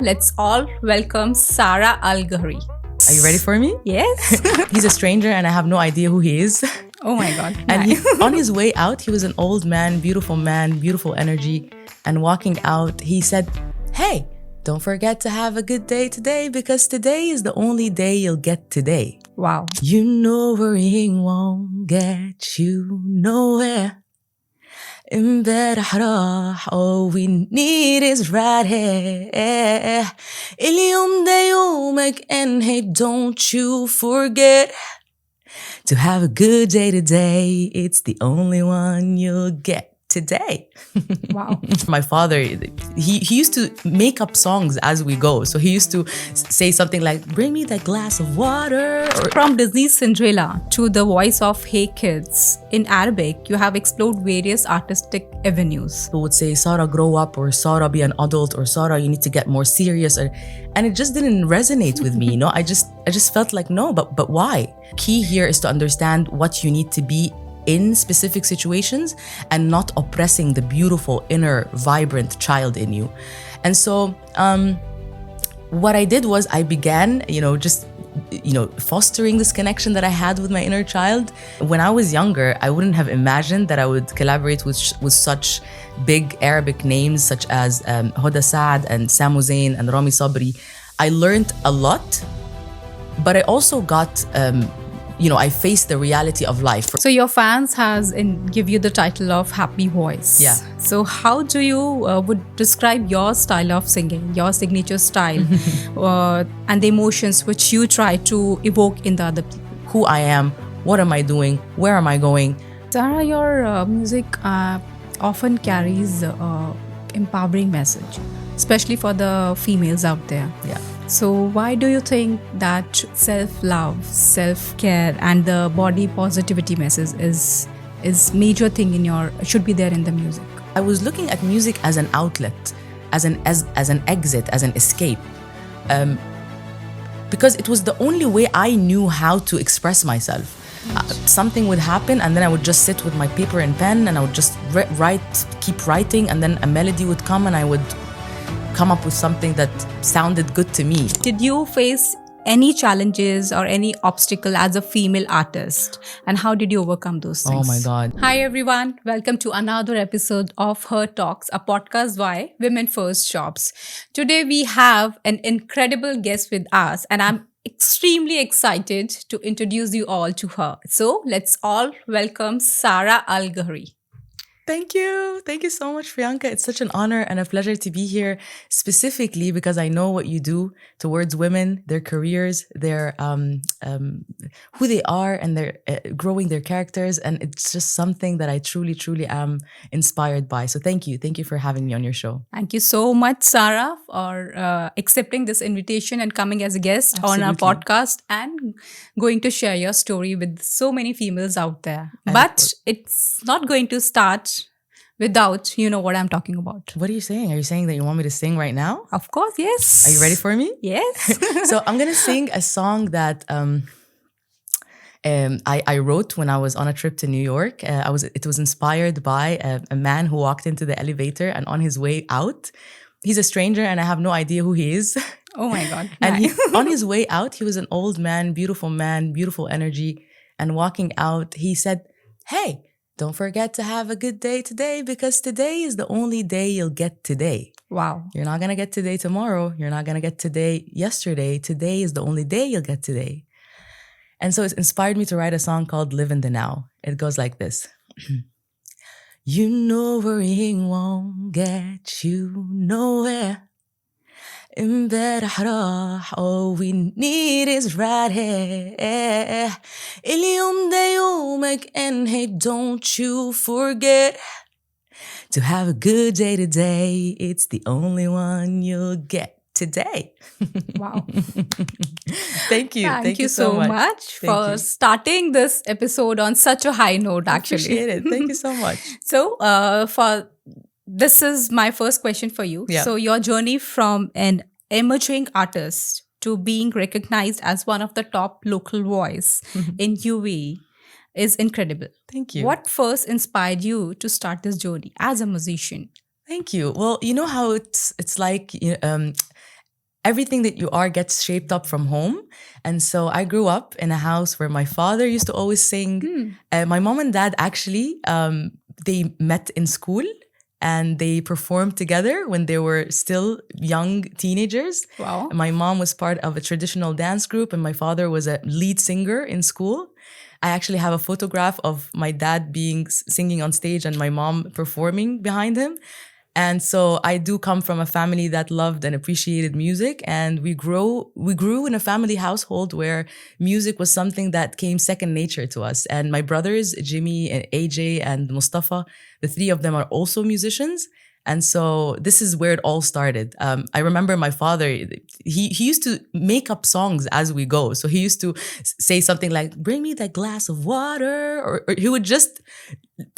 let's all welcome Sarah Al-Gohary. Are you ready for me? Yes. He's a stranger and I have no idea who he is. Oh my God. And Nice. on his way out, he was an old man, beautiful energy. And walking out, he said, "Hey, don't forget to have a good day today because today is the only day you'll get today." Wow. You know worrying won't get you nowhere. امبارح راح, all we need is right here. اليوم ده يومك and hey, don't you forget to have a good day today. It's the only one you'll get today. Wow. My father, he used to make up songs as we go. So he used to say something like, "Bring me that glass of water." Or From Disney's Cinderella to the voice of Hey Kids, in Arabic, you have explored various artistic avenues. people would say, "Sarah, grow up," or "Sarah, be an adult," or "Sarah, you need to get more serious." And it just didn't resonate with me. I just felt like, no, but why? Key here is to understand what you need to be in specific situations and not oppressing the beautiful, inner, vibrant child in you. And so what I did was I began, fostering this connection that I had with my inner child. When I was younger, I wouldn't have imagined that I would collaborate with such big Arabic names such as Hoda Saad and Sam Hussein and Rami Sabri. I learned a lot, but I also got I faced the reality of life. So your fans give you the title of Happy Voice. Yeah. So how do you would describe your style of singing, your signature style, and the emotions which you try to evoke in the other people? Who I am, what am I doing, where am I going? Sarah, your music often carries empowering message, especially for the females out there. Yeah. So why do you think that self-love, self-care and the body positivity message is major thing should be there in the music? I was looking at music as an outlet, as an exit, as an escape. Because it was the only way I knew how to express myself. Something would happen and then I would just sit with my paper and pen and I would just keep writing, and then a melody would come and I would come up with something that sounded good to me. Did you face any challenges or any obstacle as a female artist, and how did you overcome those things? Oh my God. Hi everyone, welcome to another episode of Her Talks, a podcast by Women First Jobs. Today we have an incredible guest with us and I'm extremely excited to introduce you all to her. So let's all welcome Sarah Al-Gohary. Thank you. Thank you so much, Priyanka. It's such an honor and a pleasure to be here, specifically because I know what you do towards women, their careers, their who they are, and their growing their characters. And it's just something that I truly, truly am inspired by. So thank you. Thank you for having me on your show. Thank you so much, Sarah, for accepting this invitation and coming as a guest on our podcast and going to share your story with so many females out there. But it's not going to start without you know what I'm talking about. What are you saying? Are you saying that you want me to sing right now? Of course, yes. Are you ready for me? Yes. So I'm going to sing a song that I wrote when I was on a trip to New York. It was inspired by a man who walked into the elevator, and on his way out, he's a stranger and I have no idea who he is. Oh my God. And on his way out, he was an old man, beautiful energy. And walking out, he said, "Hey, don't forget to have a good day today because today is the only day you'll get today." Wow. You're not going to get today tomorrow. You're not going to get today yesterday. Today is the only day you'll get today. And so it inspired me to write a song called Live in the Now. It goes like this. You know worrying won't get you nowhere. امبارح راح, all we need is right here. اليوم ده يومك and hey, don't you forget to have a good day today. It's the only one you'll get today. Wow. Thank you. Thank you so much for starting this episode on such a high note, actually. Appreciate it. Thank you so much. So, this is my first question for you. Yeah. So your journey from an emerging artist to being recognized as one of the top local voice in UAE is incredible. Thank you. What first inspired you to start this journey as a musician? Thank you. Well, you know how it's like everything that you are gets shaped up from home. And so I grew up in a house where my father used to always sing. My mom and dad actually, they met in school and they performed together when they were still young teenagers. Wow. My mom was part of a traditional dance group and my father was a lead singer in school. I actually have a photograph of my dad being singing on stage and my mom performing behind him. And so I do come from a family that loved and appreciated music, and we grew in a family household where music was something that came second nature to us. And my brothers, Jimmy and AJ and Mustafa, the three of them are also musicians. And so this is where it all started. I remember my father, he used to make up songs as we go. So he used to say something like, "Bring me that glass of water," or he would just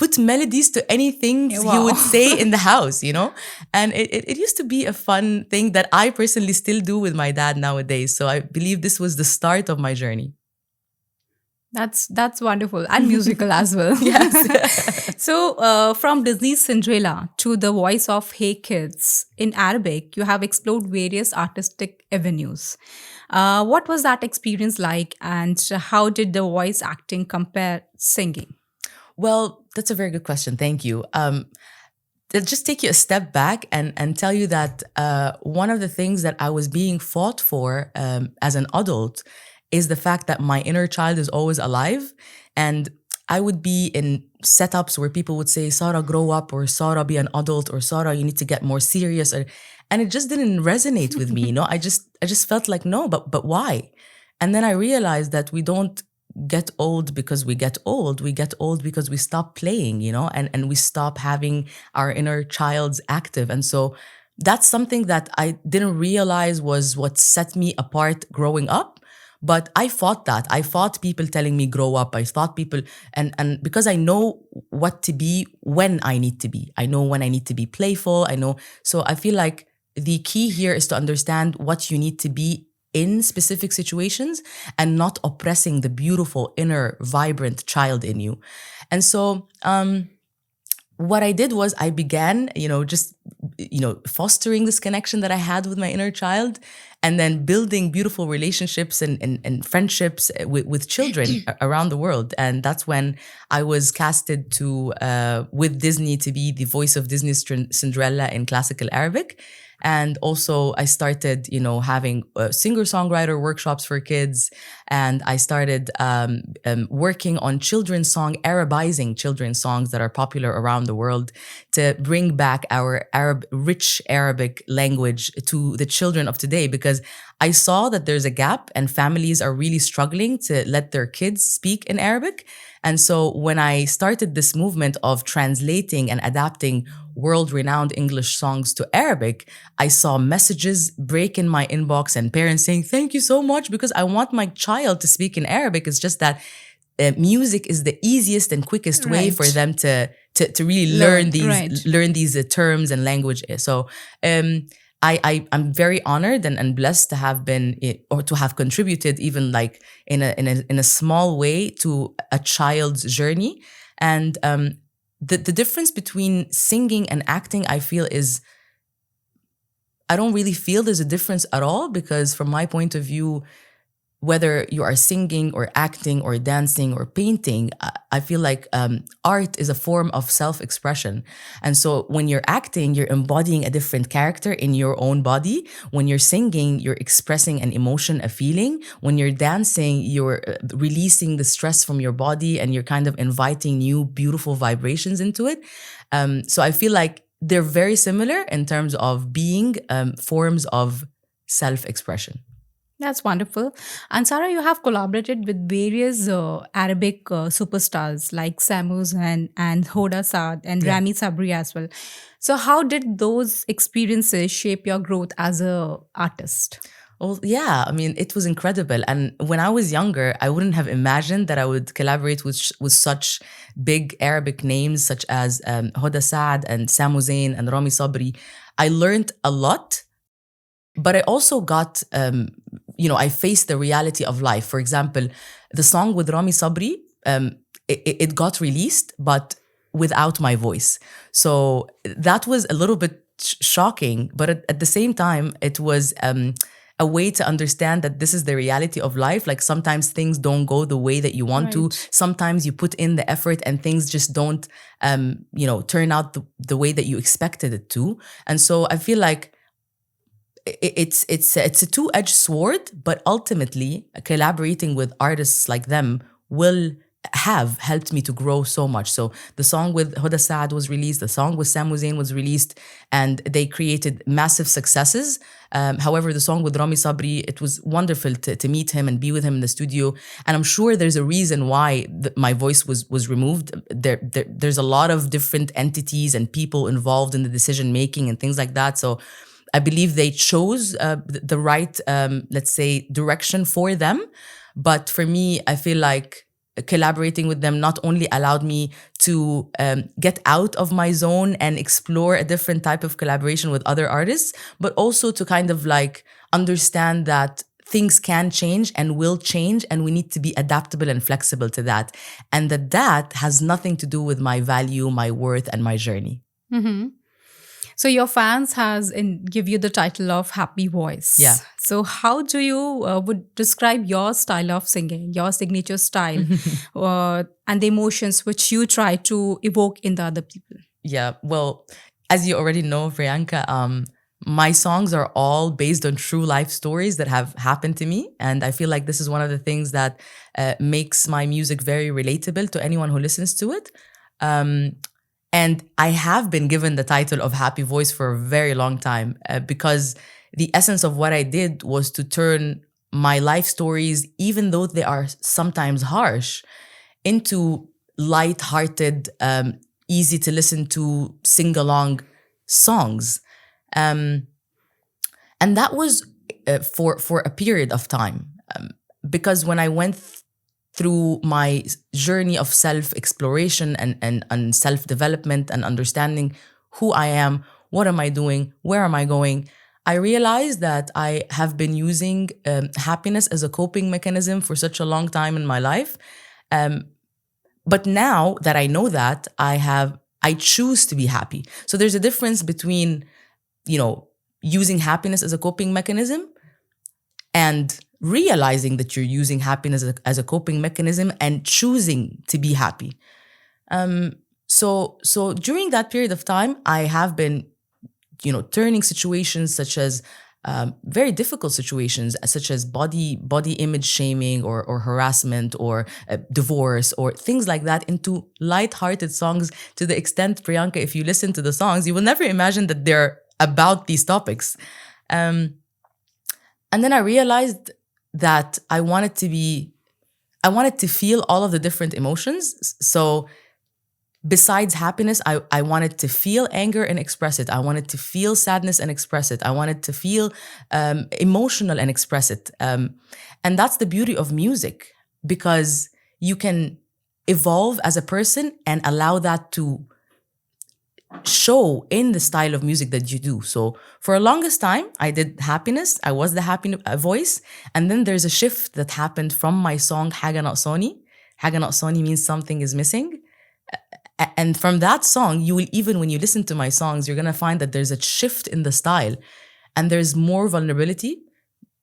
put melodies to anything he Wow. would say in the house, you know? And it used to be a fun thing that I personally still do with my dad nowadays. So I believe this was the start of my journey. That's wonderful and musical as well. Yes. So, from Disney's Cinderella to the voice of Hey Kids in Arabic, you have explored various artistic avenues. What was that experience like, and how did the voice acting compare singing? Well, that's a very good question. Thank you. I'll just take you a step back and tell you that one of the things that I was being fought for as an adult is the fact that my inner child is always alive. And I would be in setups where people would say, "Sarah, grow up," or "Sarah, be an adult," or "Sarah, you need to get more serious." And it just didn't resonate with me. I just felt like, no, but why? And then I realized that we don't get old because we get old. We get old because we stop playing, and we stop having our inner childs active. And so that's something that I didn't realize was what set me apart growing up. But I fought that. I fought people telling me grow up. I fought people, and because I know what to be when I need to be. I know when I need to be playful. I know. So I feel like the key here is to understand what you need to be in specific situations and not oppressing the beautiful inner vibrant child in you. And so what I did was I began, just, fostering this connection that I had with my inner child, and then building beautiful relationships and friendships with children around the world. And that's when I was casted to, with Disney, to be the voice of Disney's Cinderella in classical Arabic. And also I started, having singer-songwriter workshops for kids. And I started working on children's song, Arabizing children's songs that are popular around the world to bring back our rich Arabic language to the children of today, because I saw that there's a gap and families are really struggling to let their kids speak in Arabic. And so when I started this movement of translating and adapting world-renowned English songs to Arabic, I saw messages break in my inbox and parents saying, "Thank you so much, because I want my child to speak in Arabic." It's just that music is the easiest and quickest way for Right. them to really Right. learn these terms and language. So I'm very honored and blessed to have been or to have contributed even like in a small way to a child's journey. And the difference between singing and acting, I feel, is I don't really feel there's a difference at all, because from my point of view, whether you are singing or acting or dancing or painting, I feel like art is a form of self-expression. And so when you're acting, you're embodying a different character in your own body. When you're singing, you're expressing an emotion, a feeling. When you're dancing, you're releasing the stress from your body and you're kind of inviting new, beautiful vibrations into it. So I feel like they're very similar in terms of being forms of self-expression. That's wonderful. And Sarah, you have collaborated with various Arabic superstars like Samu and Hoda Saad and Yeah. Rami Sabri as well. So, how did those experiences shape your growth as a artist? Well, yeah, I mean, it was incredible. And when I was younger, I wouldn't have imagined that I would collaborate with such big Arabic names such as Hoda Saad and Samu Zain and Rami Sabri. I learned a lot, but I also got, I faced the reality of life. For example, the song with Rami Sabri, it got released, but without my voice. So that was a little bit shocking, but at the same time, it was a way to understand that this is the reality of life. Like sometimes things don't go the way that you want to. Right. Sometimes you put in the effort and things just don't, turn out the way that you expected it to. And so I feel like it's a two-edged sword, but ultimately collaborating with artists like them will have helped me to grow so much. So the song with Huda Saad was released, the song with Sam Hussein was released, and they created massive successes. However, the song with Rami Sabri, it was wonderful to meet him and be with him in the studio. And I'm sure there's a reason why my voice was removed. There's a lot of different entities and people involved in the decision making and things like that. So I believe they chose the right, let's say, direction for them. But for me, I feel like collaborating with them not only allowed me to get out of my zone and explore a different type of collaboration with other artists, but also to kind of like understand that things can change and will change, and we need to be adaptable and flexible to that. And that has nothing to do with my value, my worth, and my journey. Mm-hmm. So your fans give you the title of happy Yeah. voice. So how do you would describe your style of singing, your signature style, and the emotions which you try to evoke in the other people? Yeah, well, as you already know, Priyanka, my songs are all based on true life stories that have happened to me. And I feel like this is one of the things that makes my music very relatable to anyone who listens to it. And I have been given the title of Happy Voice for a very long time because the essence of what I did was to turn my life stories, even though they are sometimes harsh, into light-hearted, easy to listen to, sing-along songs. And that was for a period of time. Because when I went through my journey of self-exploration and self-development and understanding who I am, what am I doing, where am I going, I realized that I have been using happiness as a coping mechanism for such a long time in my life. But now that I know that, I choose to be happy. So there's a difference between, using happiness as a coping mechanism and realizing that you're using happiness as a coping mechanism and choosing to be happy. So during that period of time, I have been, turning situations such as very difficult situations, such as body image shaming or harassment or divorce or things like that, into light-hearted songs. To the extent, Priyanka, if you listen to the songs, you will never imagine that they're about these topics. And then I realized that I wanted to feel all of the different emotions. So besides happiness, I wanted to feel anger and express it. I wanted to feel sadness and express it. I wanted to feel emotional and express it. And that's the beauty of music, because you can evolve as a person and allow that to show in the style of music that you do. So for a longest time, I did happiness. I was the happy voice. And then there's a shift that happened from my song حاجة ناقصاني. حاجة ناقصاني means something is missing. And from that song, you will, even when you listen to my songs, you're going to find that there's a shift in the style and there's more vulnerability.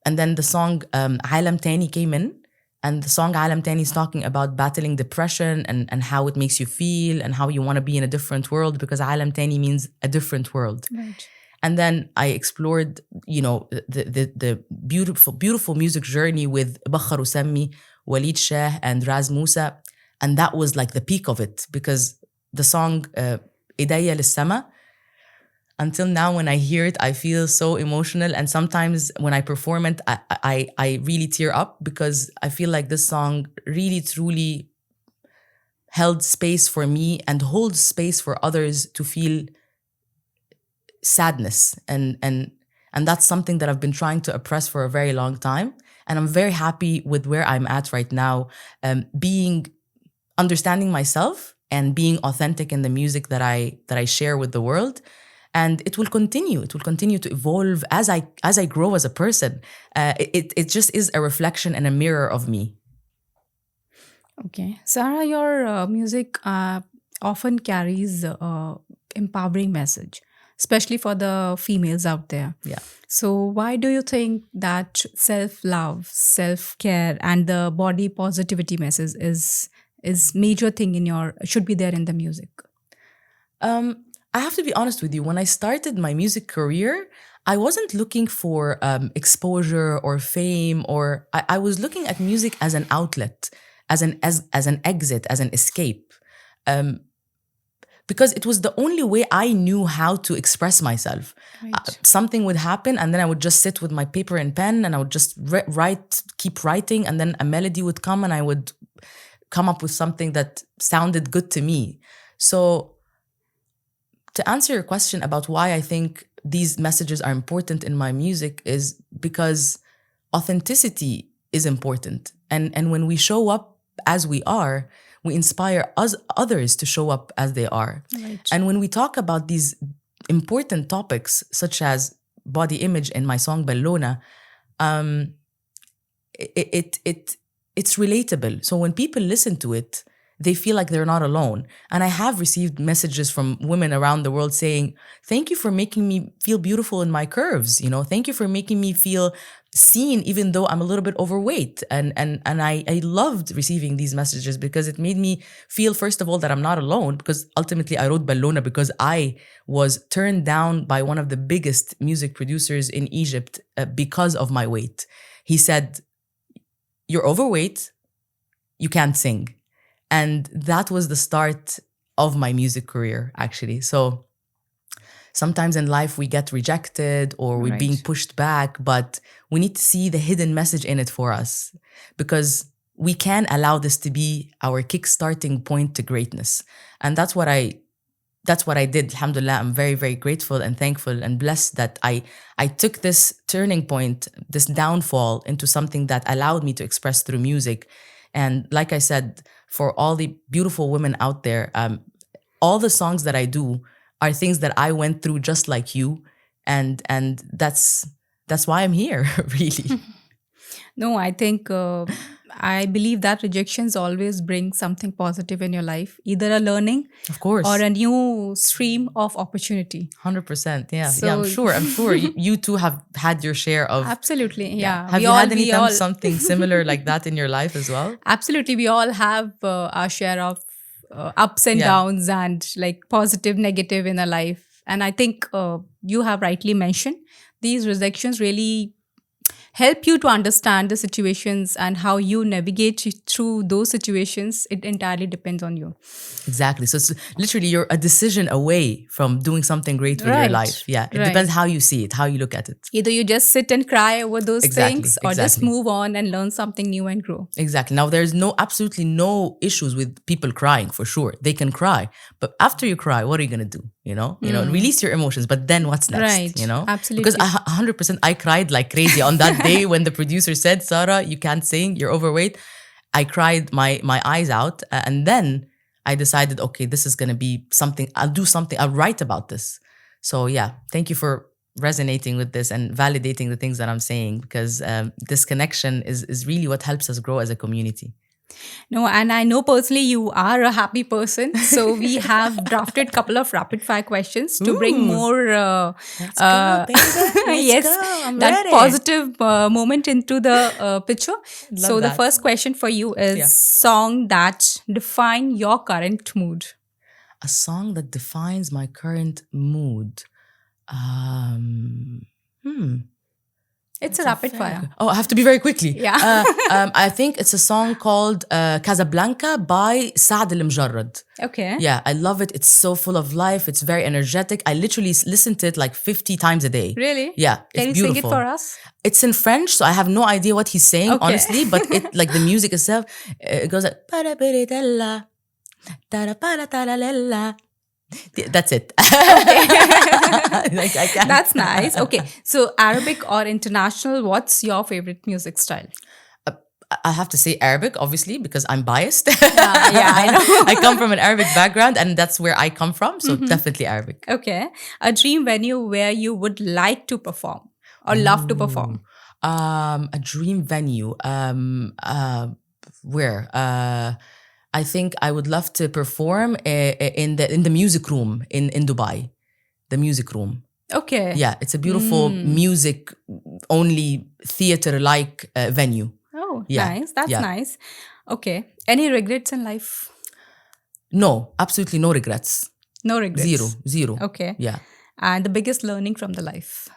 And then the song عالم تاني came in. And the song عالم تاني is talking about battling depression and how it makes you feel and how you want to be in a different world, because عالم تاني means a different world. Right. And then I explored, the beautiful music journey with بخر وسمي, Walid Shah, and Raz Musa. And that was like the peak of it, because the song إيديا للسما, until now when I hear it, I feel so emotional. And sometimes when I perform it, I really tear up, because I feel like this song really, truly held space for me and holds space for others to feel sadness. And that's something that I've been trying to oppress for a very long time. And I'm very happy with where I'm at right now, understanding myself and being authentic in the music that I share with the world. And it will continue to evolve as I grow as a person. It just is a reflection and a mirror of me. Okay. Sarah, your music often carries empowering message. especially for the females out there. Yeah. So, why do you think that self love, self care, and the body positivity message is major thing in your should be there in the music? I have to be honest with you. When I started my music career, I wasn't looking for exposure or fame, or I was looking at music as an outlet, as an exit, as an escape, because it was the only way I knew how to express myself. Right. Something would happen, and then I would just sit with my paper and pen, and I would just write, keep writing, and then a melody would come, and I would come up with something that sounded good to me. So, to answer your question about why I think these messages are important in my music is because authenticity is important. And when we show up as we are, we inspire others to show up as they are. Right. And when we talk about these important topics, such as body image in my song Bellona, it's relatable. So when people listen to it, they feel like they're not alone. And I have received messages from women around the world saying, thank you for making me feel beautiful in my curves. You know, thank you for making me feel seen, even though I'm a little bit overweight. And I loved receiving these messages because it made me feel, first of all, that I'm not alone, because ultimately I wrote Bellona because I was turned down by one of the biggest music producers in Egypt because of my weight. He said, you're overweight, you can't sing. And that was the start of my music career, actually. So sometimes in life we get rejected or we're being pushed back, but we need to see the hidden message in it for us, because we can allow this to be our kick-starting point to greatness. And that's what I did. Alhamdulillah, I'm very, very grateful and thankful and blessed that I took this turning point, this downfall, into something that allowed me to express through music. And like I said, for all the beautiful women out there, all the songs that I do are things that I went through just like you. And that's why I'm here, really. No, I think I believe that rejections always bring something positive in your life, either a learning Of course. or a new stream of opportunity. 100%. Yeah. So- Yeah, I'm sure you too have had your share of. Absolutely, yeah. Have you had any time something similar like that in your life as well? Absolutely, we all have our share of ups and Yeah. downs and like positive, negative in our life. And I think you have rightly mentioned these rejections really help you to understand the situations, and how you navigate through those situations. It entirely depends on you. Exactly. So it's literally you're a decision away from doing something great with your Right. life. Yeah. It Right. depends how you see it, how you look at it. Either you just sit and cry over those Exactly, things, or just exactly. move on and learn something new and grow. Exactly. Now, there's absolutely no issues with people crying, for sure. They can cry. But after you cry, what are you going to do? You know, release your emotions. But then what's next? Right. You know, Absolutely. Because 100% I cried like crazy on that day when the producer said, Sarah, you can't sing, you're overweight. I cried my eyes out. And then I decided, okay, this is going to be something. I'll do something. I'll write about this. So yeah, thank you for resonating with this and validating the things that I'm saying, because this connection is really what helps us grow as a community. No, and I know personally you are a happy person. So we have drafted a couple of rapid fire questions to bring Ooh. more Let's go, baby. Let's yes, go. I'm that ready. positive moment into the picture. So the that. first question for you is Yeah. song that define your current mood. A song that defines my current mood. It's a rapid fire. Oh, I have to be very quickly. Yeah. I think it's a song called Casablanca by Saad El Mjarrad. Okay. Yeah, I love it. It's so full of life. It's very energetic. I literally listen to it like 50 times a day. Really? Yeah, Can you it's beautiful. sing it for us? It's in French, so I have no idea what he's saying, Okay. honestly. But it, like the music itself, it goes like "Parabiritella, taraparataralella." That's it. Like, I can't. That's nice. Okay. So Arabic or international, what's your favorite music style? I have to say Arabic, obviously, because I'm biased. Yeah, I know. I come from an Arabic background, and that's where I come from. So definitely Arabic. Okay. A dream venue where you would like to perform or love to perform. A dream venue. Where? I think I would love to perform in the music room in Dubai. the music room. Okay. Yeah, it's a beautiful music only theater-like venue. Oh, Yeah, nice. That's yeah. nice. Okay. Any regrets in life? No, absolutely no regrets. No regrets. Zero. Okay. Yeah. And the biggest learning from the life?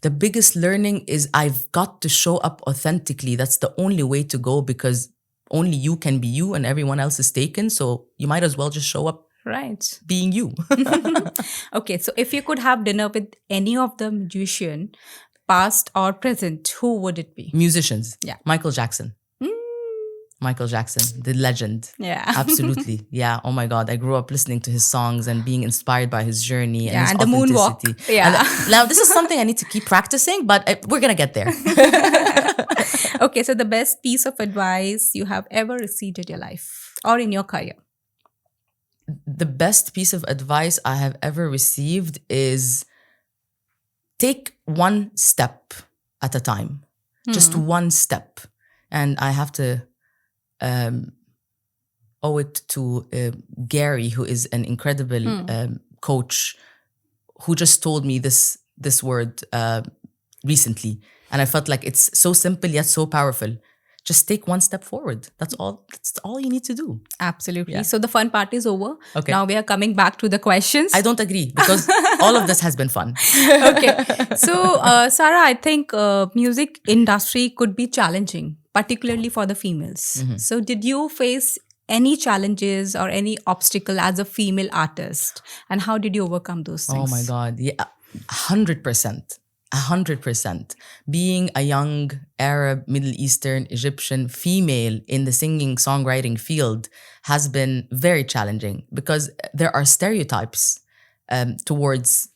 The biggest learning is I've got to show up authentically. That's the only way to go, because only you can be you and everyone else is taken. So you might as well just show up Right. being you. Okay. So if you could have dinner with any of the musician, past or present, who would it be? Musicians. Yeah. Michael Jackson. Michael Jackson, the legend. Yeah. Absolutely. Yeah. Oh my God. I grew up listening to his songs and being inspired by his journey and Yeah, his and the moonwalk. authenticity. Yeah. Now, this is something I need to keep practicing, but we're going to get there. Okay. So the best piece of advice you have ever received in your life or in your career? The best piece of advice I have ever received is take one step at a time, just one step. And I have to owe it to Gary, who is an incredible coach, who just told me this word recently. And I felt like it's so simple yet so powerful. Just take one step forward. That's all you need to do. Absolutely. Yeah. So the fun part is over. Okay. Now we are coming back to the questions. I don't agree, because all of this has been fun. Okay. So, Sarah, I think music industry could be challenging, particularly for the females. So did you face any challenges or any obstacle as a female artist? And how did you overcome those things? Oh my God. Yeah. 100%. 100%. Being a young Arab, Middle Eastern, Egyptian female in the singing songwriting field has been very challenging, because there are stereotypes towards,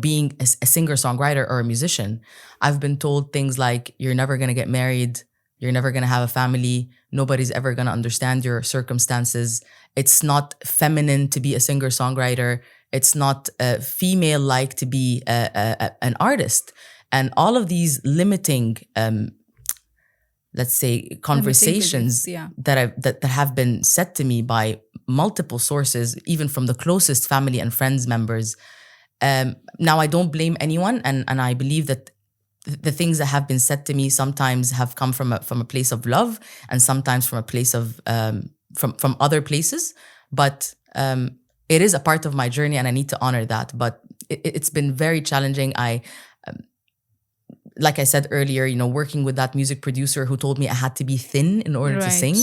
being a singer-songwriter or a musician. I've been told things like, you're never going to get married, you're never going to have a family, nobody's ever going to understand your circumstances. It's not feminine to be a singer-songwriter. It's not female-like to be an artist. And all of these limiting, let's say, conversations that have been said to me by multiple sources, even from the closest family and friends members. Now, I don't blame anyone, and I believe that the things that have been said to me sometimes have come from a place of love, and sometimes from a place of from other places. But it is a part of my journey, and I need to honor that. But it's been very challenging. Like I said earlier, working with that music producer who told me I had to be thin in order to sing.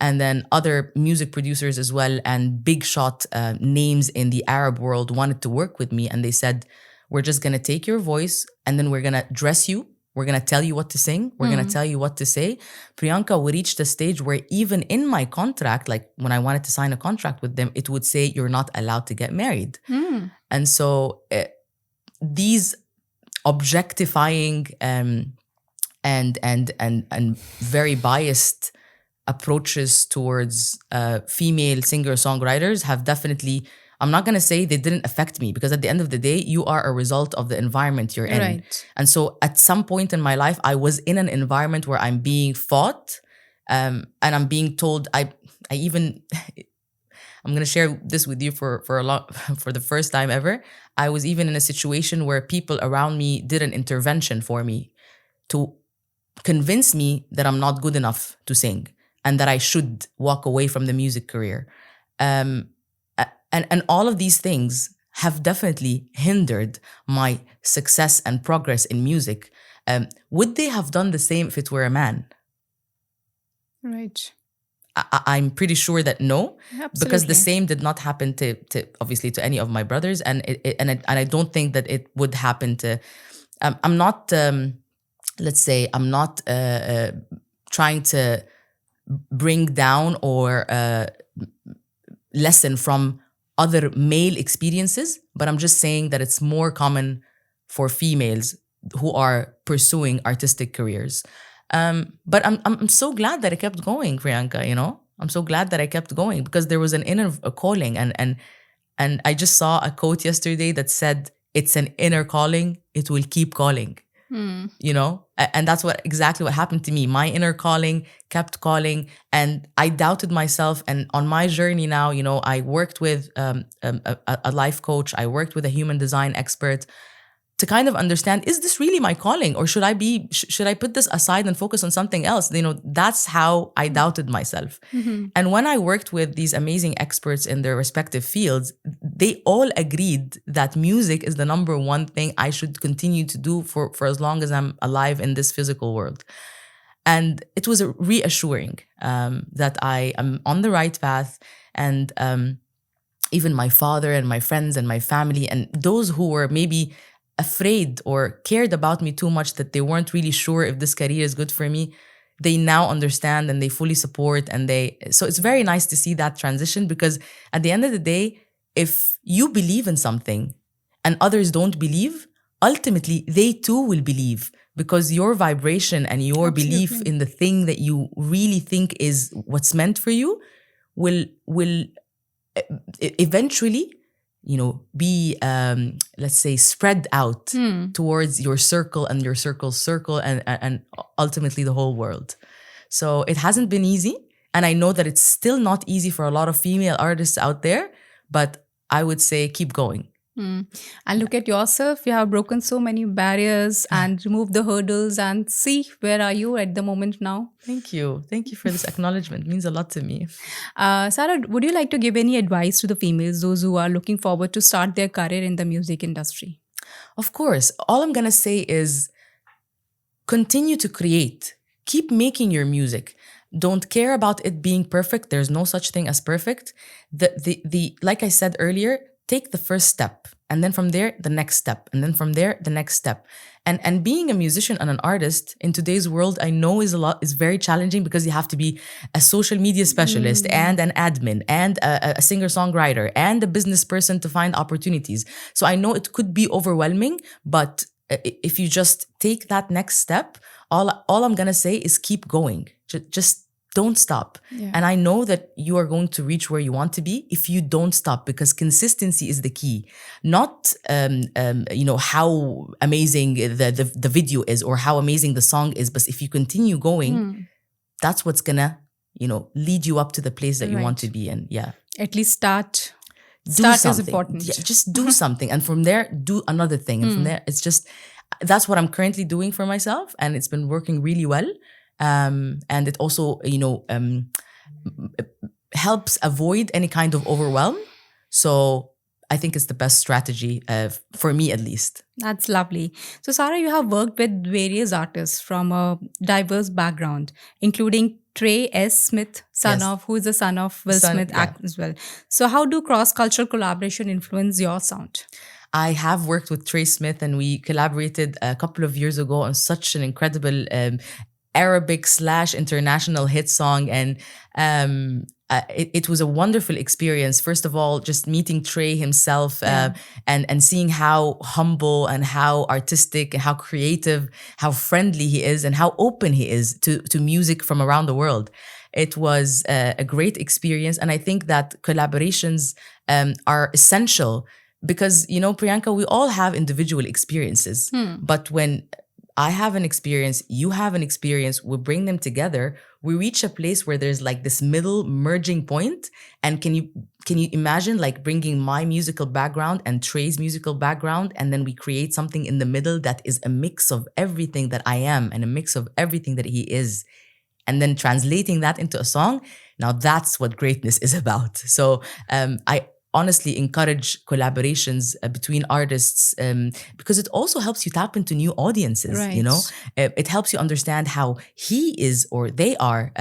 And then other music producers as well, and big shot names in the Arab world wanted to work with me. And they said, we're just going to take your voice and then we're going to dress you. We're going to tell you what to sing. We're going to tell you what to say. Priyanka, we reached a stage where even in my contract, like when I wanted to sign a contract with them, it would say you're not allowed to get married. And so these objectifying and very biased approaches towards female singer-songwriters have definitely, I'm not going to say they didn't affect me, because at the end of the day, you are a result of the environment you're in. Right. And so at some point in my life, I was in an environment where I'm being fought and I'm being told, I'm going to share this with you for the first time ever. I was even in a situation where people around me did an intervention for me to convince me that I'm not good enough to sing and that I should walk away from the music career. And all of these things have definitely hindered my success and progress in music. Would they have done the same if it were a man? Right. I'm pretty sure that no, Absolutely. because the same did not happen to obviously to any of my brothers, and I don't think that it would happen to. I'm not. Let's say I'm not trying to bring down or lessen from other male experiences, but I'm just saying that it's more common for females who are pursuing artistic careers. But I'm so glad that I kept going, Priyanka, I'm so glad that I kept going, because there was an inner calling, and I just saw a quote yesterday that said, it's an inner calling, it will keep calling, And that's what exactly what happened to me. My inner calling kept calling, and I doubted myself. And on my journey now, I worked with a life coach. I worked with a human design expert to kind of understand, is this really my calling, or should I put this aside and focus on something else? That's how I doubted myself. And when I worked with these amazing experts in their respective fields, they all agreed that music is the number one thing I should continue to do for as long as I'm alive in this physical world. And it was reassuring that I am on the right path. And even my father and my friends and my family and those who were maybe afraid or cared about me too much, that they weren't really sure if this career is good for me, they now understand and they fully support. So it's very nice to see that transition, because at the end of the day, if you believe in something and others don't believe, ultimately they too will believe, because your vibration and your belief Absolutely. in the thing that you really think is what's meant for you will eventually be let's say spread out towards your circle and your circle's circle, and ultimately the whole world. So it hasn't been easy, and I know that it's still not easy for a lot of female artists out there, but I would say keep going. And look at yourself. You have broken so many barriers and removed the hurdles, and see where are you at the moment now. Thank you for this acknowledgement. It means a lot to me. Sarah, would you like to give any advice to the females, those who are looking forward to start their career in the music industry? Of course, all I'm gonna say is continue to create. Keep making your music. Don't care about it being perfect. There's no such thing as perfect. The like I said earlier, take the first step, and then from there the next step, and then from there the next step. And being a musician and an artist in today's world, I know is very challenging, because you have to be a social media specialist and an admin and a singer-songwriter and a business person to find opportunities. So I know it could be overwhelming, but if you just take that next step, all I'm gonna say is keep going. Just don't stop. Yeah. And I know that you are going to reach where you want to be if you don't stop, because consistency is the key. Not how amazing the video is or how amazing the song is, but if you continue going, that's what's gonna lead you up to the place that you want to be in. Yeah. At least start. Do Start something. is important. Yeah, just do something, and from there do another thing, and from there it's just, that's what I'm currently doing for myself, and it's been working really well. And it also helps avoid any kind of overwhelm. So I think it's the best strategy for me, at least. That's lovely. So, Sarah, you have worked with various artists from a diverse background, including Trey S. Smith, who is the son of Will Smith as well. So, how do cross-cultural collaboration influence your sound? I have worked with Trey Smith, and we collaborated a couple of years ago on such an incredible Arabic/international hit song. And it was a wonderful experience. First of all, just meeting Trey himself and seeing how humble and how artistic and how creative, how friendly he is, and how open he is to music from around the world. It was a great experience. And I think that collaborations are essential, because, Priyanka, we all have individual experiences. But when I have an experience, you have an experience, we bring them together, we reach a place where there's like this middle merging point. And can you imagine like bringing my musical background and Trey's musical background, and then we create something in the middle that is a mix of everything that I am and a mix of everything that he is, and then translating that into a song? Now that's what greatness is about. So I honestly encourage collaborations between artists, because it also helps you tap into new audiences. Right. It helps you understand how he is or they are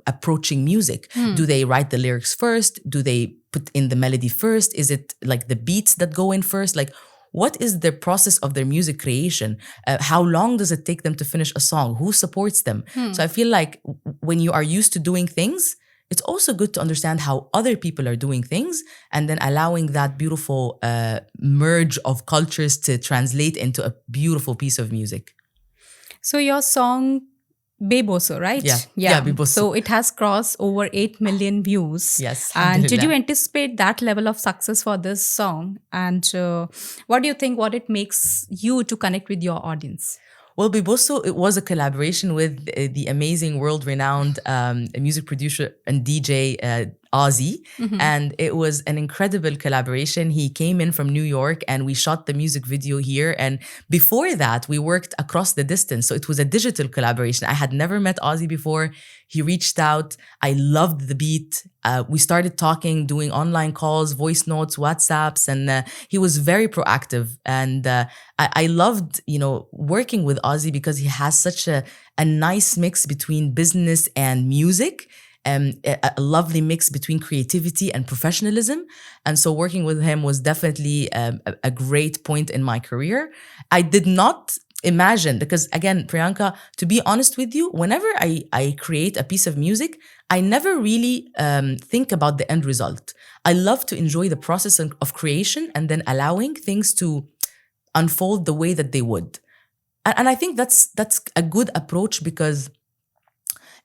approaching music. Do they write the lyrics first? Do they put in the melody first? Is it like the beats that go in first? Like, what is the process of their music creation? How long does it take them to finish a song? Who supports them? So I feel like when you are used to doing things, it's also good to understand how other people are doing things, and then allowing that beautiful merge of cultures to translate into a beautiful piece of music. So your song Beboso, right? Yeah, Beboso. So it has crossed over 8 million views. Yes. And did you anticipate that level of success for this song? And what do you think, what it makes you to connect with your audience? Well, Bibosso, it was a collaboration with the amazing world-renowned music producer and DJ Ozzy. Mm-hmm. And it was an incredible collaboration. He came in from New York and we shot the music video here. And before that, we worked across the distance. So it was a digital collaboration. I had never met Ozzy before. He reached out. I loved the beat. We started talking, doing online calls, voice notes, WhatsApps, and he was very proactive. And I loved, working with Ozzy because he has such a nice mix between business and music. A lovely mix between creativity and professionalism. And so working with him was definitely a great point in my career. I did not imagine, because again, Priyanka, to be honest with you, whenever I create a piece of music, I never really think about the end result. I love to enjoy the process of creation and then allowing things to unfold the way that they would. And I think that's a good approach, because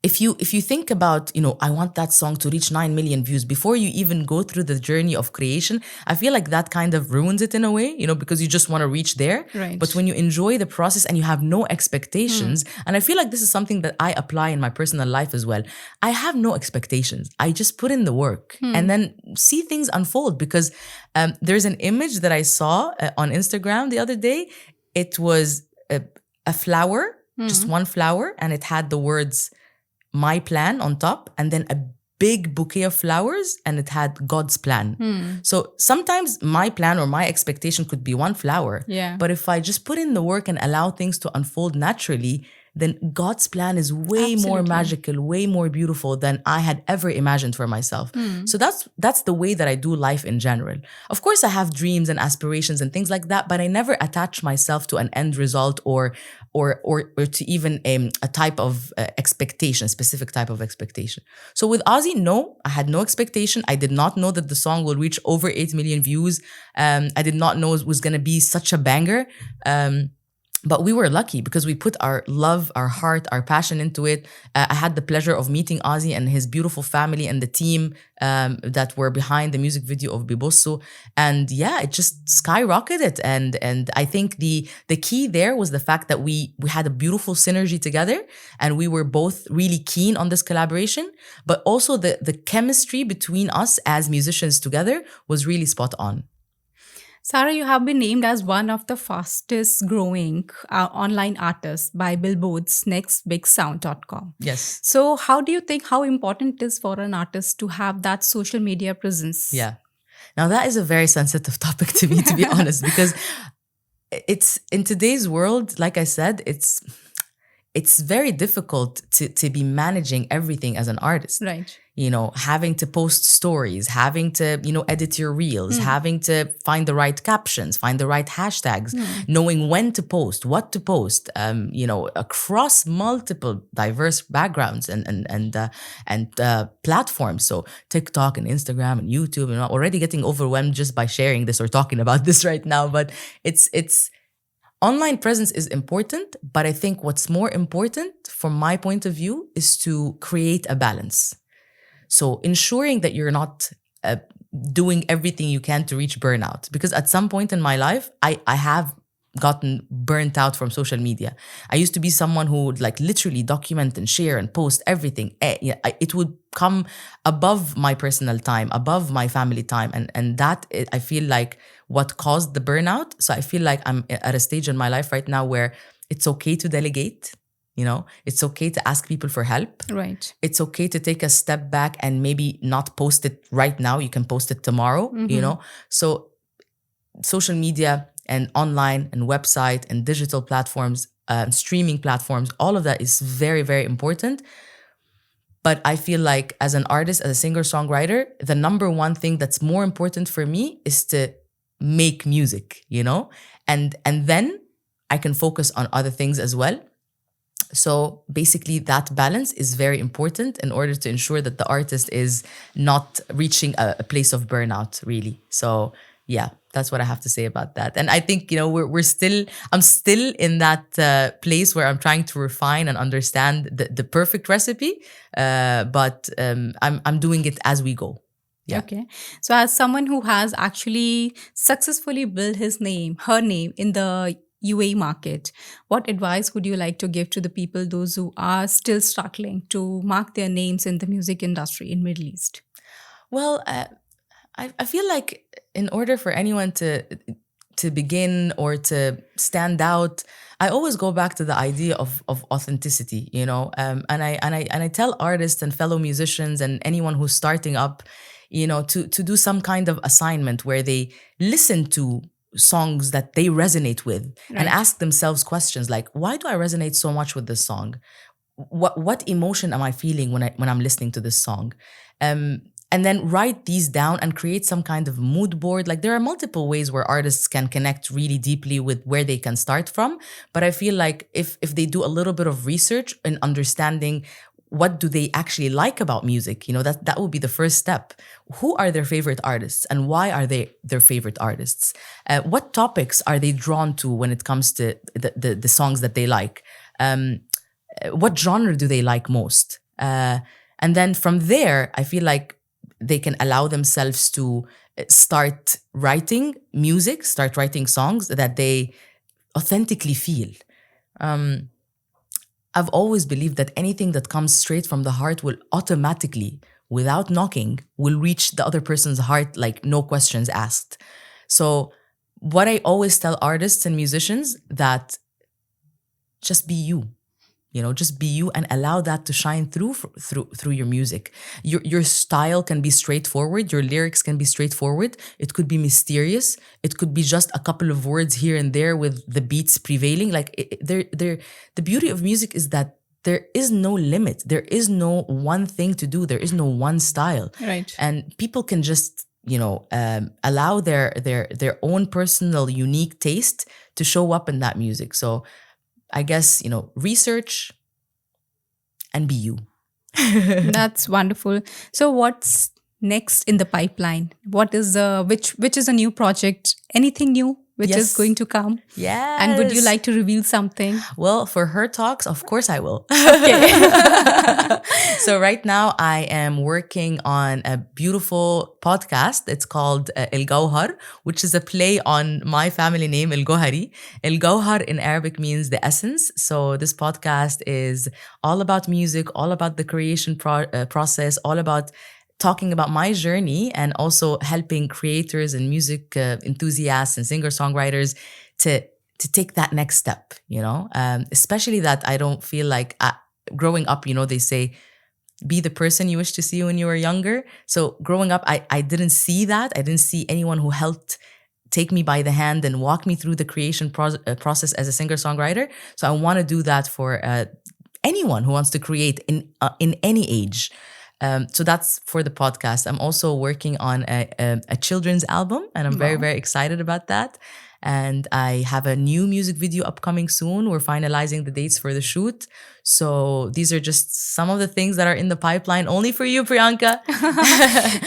if you think about, I want that song to reach 9 million views before you even go through the journey of creation, I feel like that kind of ruins it in a way, because you just want to reach there. Right. But when you enjoy the process and you have no expectations, and I feel like this is something that I apply in my personal life as well. I have no expectations. I just put in the work and then see things unfold, because there's an image that I saw on Instagram the other day. It was a flower, just one flower, and it had the words "my plan" on top, and then a big bouquet of flowers, and it had God's plan. So sometimes my plan or my expectation could be one flower. Yeah. But if I just put in the work and allow things to unfold naturally, then God's plan is way more Absolutely. magical, way more beautiful than I had ever imagined for myself. So that's the way that I do life in general. Of course, I have dreams and aspirations and things like that, but I never attach myself to an end result or to even a type of expectation, specific type of expectation. So with Ozzy, no, I had no expectation. I did not know that the song will reach over 8 million views. I did not know it was going to be such a banger. But we were lucky because we put our love, our heart, our passion into it. I had the pleasure of meeting Ozzy and his beautiful family and the team that were behind the music video of Bibosso. And yeah, it just skyrocketed. And I think the key there was the fact that we had a beautiful synergy together, and we were both really keen on this collaboration. But also the chemistry between us as musicians together was really spot on. Sarah, you have been named as one of the fastest growing online artists by Billboard's nextbigsound.com. Yes. So, how do you think how important it is for an artist to have that social media presence? Yeah. Now that is a very sensitive topic to me, to be honest, because it's in today's world, like I said, it's very difficult to be managing everything as an artist. Right. Having to post stories, having to, edit your reels, having to find the right captions, find the right hashtags, knowing when to post, what to post, across multiple diverse backgrounds and platforms. So TikTok and Instagram and YouTube, and I'm already getting overwhelmed just by sharing this or talking about this right now. But it's online presence is important, but I think what's more important from my point of view is to create a balance. So ensuring that you're not doing everything you can to reach burnout. Because at some point in my life, I have gotten burnt out from social media. I used to be someone who would literally document and share and post everything. It would come above my personal time, above my family time. And that, I feel like, what caused the burnout. So I feel like I'm at a stage in my life right now where it's okay to delegate. It's okay to ask people for help. Right. It's okay to take a step back and maybe not post it right now. You can post it tomorrow, So social media and online and website and digital platforms, streaming platforms, all of that is very, very important. But I feel like as an artist, as a singer-songwriter, the number one thing that's more important for me is to make music, and then I can focus on other things as well. So basically that balance is very important in order to ensure that the artist is not reaching a place of burnout, really. So yeah, that's what I have to say about that. And I think, I'm still in that place where I'm trying to refine and understand the perfect recipe. But I'm doing it as we go. Yeah. Okay. So, as someone who has actually successfully built her name in the UAE market. What advice would you like to give to the people, those who are still struggling to mark their names in the music industry in Middle East? Well, I feel like in order for anyone to begin or to stand out, I always go back to the idea of authenticity, you know. And I tell artists and fellow musicians and anyone who's starting up, you know, to do some kind of assignment where they listen to songs that they resonate with and Right. ask themselves questions like, why do I resonate so much with this song? What emotion am I feeling when I'm listening to this song? Um, and then write these down and create some kind of mood board. Like there are multiple ways where artists can connect really deeply with where they can start from. But I feel like if they do a little bit of research and understanding what do they actually like about music, you know, that would be the first step. Who are their favorite artists and why are they their favorite artists? What topics are they drawn to when it comes to the songs that they like? What genre do they like most? And then from there, I feel like they can allow themselves to start writing music, start writing songs that they authentically feel. I've always believed that anything that comes straight from the heart will automatically, without knocking, will reach the other person's heart like no questions asked. So what I always tell artists and musicians that just be you. You know, just be you and allow that to shine through your music. Your style can be straightforward, your lyrics can be straightforward, it could be mysterious, it could be just a couple of words here and there with the beats prevailing. Like the beauty of music is that there is no limit, there is no one thing to do, there is no one style. Right. And people can just, you know, allow their own personal unique taste to show up in that music. So I guess, you know, research and be you. That's wonderful. So what's next in the pipeline? What is the which is a new project? Anything new which is Yes. going to come? Yes. And would you like to reveal something? Well, for her talks, of course I will. Okay. So right now I am working on a beautiful podcast. It's called El Gohar, which is a play on my family name, El Gohary. El Gohar in Arabic means the essence. So this podcast is all about music, all about the creation process, all about talking about my journey and also helping creators and music enthusiasts and singer-songwriters to take that next step, you know, especially that I don't feel like growing up, you know, they say, be the person you wish to see when you were younger. So growing up, I didn't see that. I didn't see anyone who helped take me by the hand and walk me through the creation process as a singer-songwriter. So I want to do that for anyone who wants to create in any age. So that's for the podcast. I'm also working on a children's album, and I'm very, Wow. very excited about that. And I have a new music video upcoming soon. We're finalizing the dates for the shoot. So these are just some of the things that are in the pipeline only for you, Priyanka.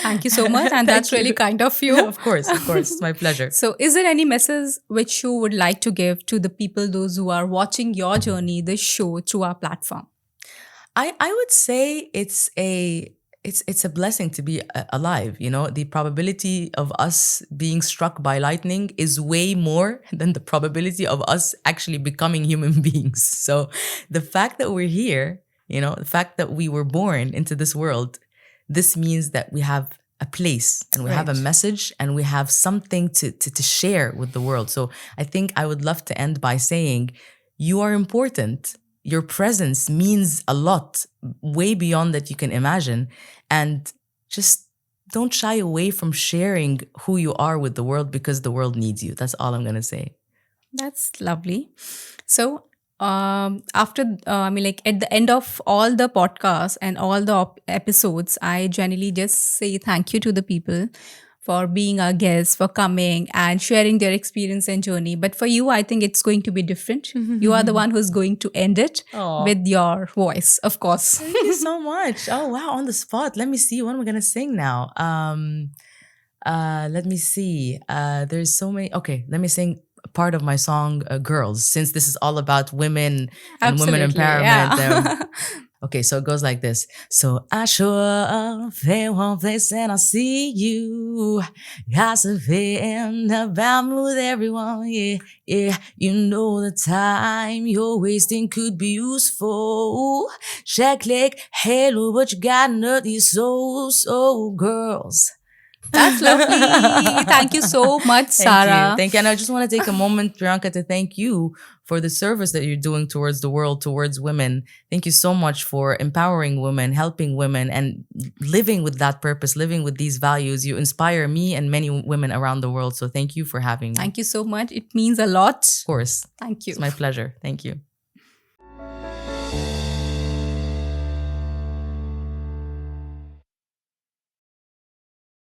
Thank you so much. And that's Thank really you. kind of you. Of course. It's my pleasure. So, is there any message which you would like to give to the people, those who are watching your journey, this show through our platform? I would say it's a blessing to be alive. You know, the probability of us being struck by lightning is way more than the probability of us actually becoming human beings. So the fact that we're here, you know, the fact that we were born into this world, this means that we have a place and we have a Right. message and we have something to share with the world. So I think I would love to end by saying you are important. Your presence means a lot, way beyond that you can imagine. And just don't shy away from sharing who you are with the world because the world needs you. That's all I'm going to say. That's lovely. So, after, I mean, like at the end of all the podcasts and all the episodes, I generally just say thank you to the people for being our guests, for coming and sharing their experience and journey. But for you, I think it's going to be different. You are the one who's going to end it Aw. with your voice, of course. Thank you so much. Oh, wow. On the spot. Let me see. What am I going to sing now? Let me see. There's so many. Okay. Let me sing part of my song, Girls, since this is all about women and women Absolutely, empowerment. yeah. Okay, so it goes like this. So I show up in one place and I see you gossiping about me with everyone. Yeah, yeah. You know the time you're wasting could be useful. Check like hello, but you got nothing. So girls. That's lovely. Thank you so much, Thank you. Sarah. Thank you. And I just want to take a moment, Priyanka, to thank you for the service that you're doing towards the world, towards women. Thank you so much for empowering women, helping women, and living with that purpose, living with these values. You inspire me and many women around the world. So thank you for having me. Thank you so much. It means a lot. Of course. Thank you. It's my pleasure. Thank you.